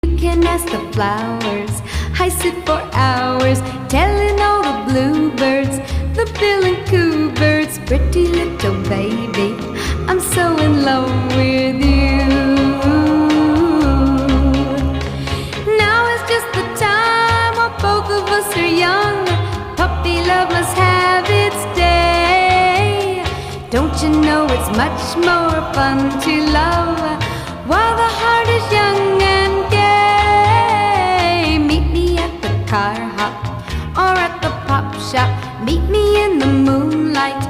You can ask the flowers. I sit for hours telling all the bluebirds, the bill and coo birds, pretty little baby, I'm so in love with you. Now is just the time while both of us are young. Puppy love must have its day. Don't you know it's much more fun to love while the heart is young and gay? Meet me at the car hop or at the pop shop. Meet me in the moonlight